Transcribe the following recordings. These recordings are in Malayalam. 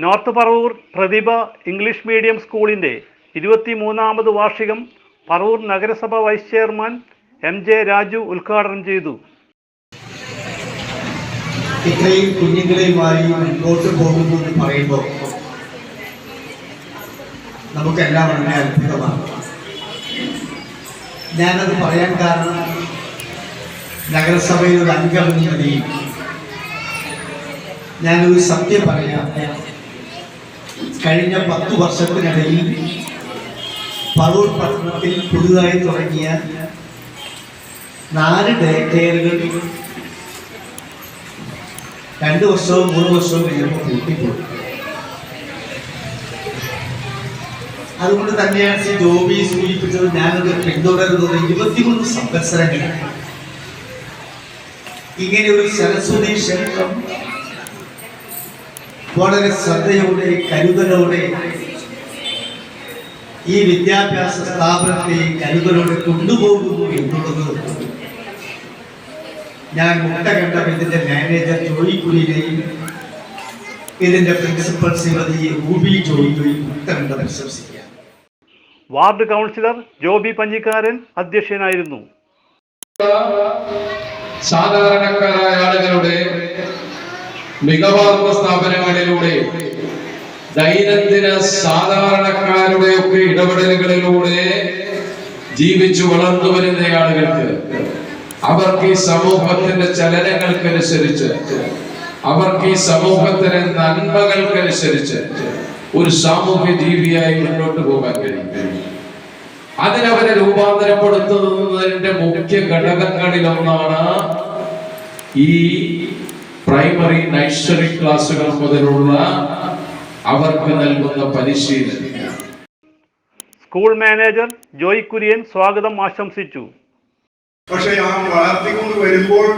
നോർത്ത് പറവൂർ പ്രതിഭ ഇംഗ്ലീഷ് മീഡിയം സ്കൂളിൻ്റെ 23ാമത് വാർഷികം പറവൂർ നഗരസഭ വൈസ് ചെയർമാൻ MJ രാജു ഉദ്ഘാടനം ചെയ്തു. ഇത്രയും കുഞ്ഞുങ്ങളെയുമായി മുൻപോട്ട് പോകുന്നു എന്ന് പറയുമ്പോൾ നമുക്കെല്ലാം വളരെ അത്ഭുതമാണ്. ഞാനത് പറയാൻ കാരണം നഗരസഭയിൽ ഒരു അംഗമെന്ന നിലയിൽ ഞാനൊരു സത്യം പറയാം. കഴിഞ്ഞ 10 വർഷത്തിനിടയിൽ പറവൂർ പട്ടണത്തിൽ പുതുതായി തുടങ്ങിയ 4 ഡേ കെയറുകൾ 2 വർഷവും 3 വർഷവും കഴിയുമ്പോൾ പൂട്ടിപ്പോയി. അതുകൊണ്ട് തന്നെയാണ് ശ്രീ ജോബി സൂചിപ്പിച്ചത് ഞാനത് പിന്തുടരുന്നത്. 23 സംവത്സരങ്ങൾ ഇങ്ങനെ ഒരു സരസ്വതി ക്ഷേത്രം വളരെ ശ്രദ്ധയോടെ കരുതലോടെ ഈ വിദ്യാഭ്യാസ സ്ഥാപനത്തെ കരുതലോടെ കൊണ്ടുപോകുന്നു എന്നുള്ളത് ഞാൻ മുട്ടകണ്ടം ഇതിന്റെ മാനേജർ ജോയി കുര്യനെയും ഇതിന്റെ പ്രിൻസിപ്പൽ ശ്രീമതി റൂബി ജോയിയെയും മുട്ടകണ്ടം പ്രശംസിക്കുക. വാർഡ് കൗൺസിലർ ജോബി പഞ്ഞിക്കാരൻ അധ്യക്ഷനായിരുന്നു. സാധാരണക്കാരായ ആളുകളുടെ മികവാർന്ന സ്ഥാപനങ്ങളിലൂടെ ദൈനംദിന സാധാരണക്കാരുടെ ഒക്കെ ഇടപെടലുകളിലൂടെ ജീവിച്ചു വളർന്നു വരുന്ന ആളുകൾക്ക് അവർക്ക് ഈ സമൂഹത്തിന്റെ ചലനങ്ങൾക്കനുസരിച്ച് അവർക്ക് ഈ സമൂഹത്തിലെ നന്മകൾക്കനുസരിച്ച് ഒരു സാമൂഹ്യ ജീവിയായി മുന്നോട്ട് പോകാൻ കഴിയും. അതിനവരെ രൂപാന്തരപ്പെടുത്തുന്നതിന്റെ മുഖ്യ ഘടകങ്ങളിലൊന്നാണ് ഈ പ്രൈമറി നഴ്സറി ക്ലാസുകൾ മുതലുള്ള അവർക്ക് നൽകുന്ന പരിശീലനം. സ്കൂൾ മാനേജർ ജോയ് കുര്യൻ സ്വാഗതം ആശംസിച്ചു. പക്ഷെ ആ വളർത്തിക്കൊണ്ട് വരുമ്പോൾ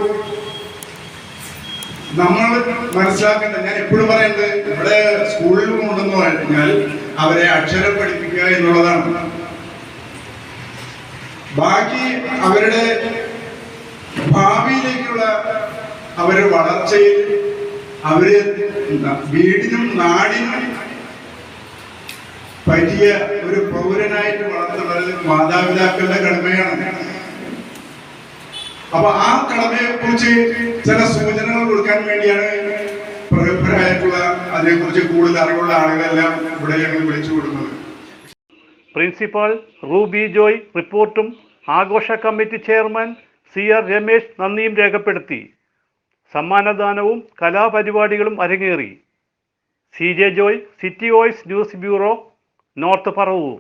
നമ്മൾ മനസ്സിലാക്കേണ്ട, ഞാൻ എപ്പോഴും പറയുന്നത്, ഇവിടെ സ്കൂളിൽ കൊണ്ടെന്ന് പറഞ്ഞാൽ അവരെ അക്ഷരം പഠിപ്പിക്കുക എന്നുള്ളതാണ്. ബാക്കി അവരുടെ ഭാവിയിലേക്കുള്ള അവരുടെ വളർച്ചയിൽ അവര് വീടിനും നാടിനും പറ്റിയ ഒരു പൗരനായിട്ട് വളർത്തുന്നത് മാതാപിതാക്കളുടെ കടമയാണ്. അപ്പൊ ആ കടമയെ കുറിച്ച് ചില സൂചനകൾ കൊടുക്കാൻ വേണ്ടിയാണ് പ്രഗത്ഭരായിട്ടുള്ള, അതിനെക്കുറിച്ച് കൂടുതൽ അറിവുള്ള ആളുകളെല്ലാം ഇവിടെ ഞങ്ങൾ വിളിച്ചു കൊടുക്കുന്നത്. പ്രിൻസിപ്പാൾ റൂബി ജോയ് റിപ്പോർട്ടും ആഘോഷ കമ്മിറ്റി ചെയർമാൻ CR രമേശ് നന്ദിയും രേഖപ്പെടുത്തി. സമ്മാനദാനവും കലാപരിപാടികളും അരങ്ങേറി. CJ Joy, city voice news bureau, north Paravur.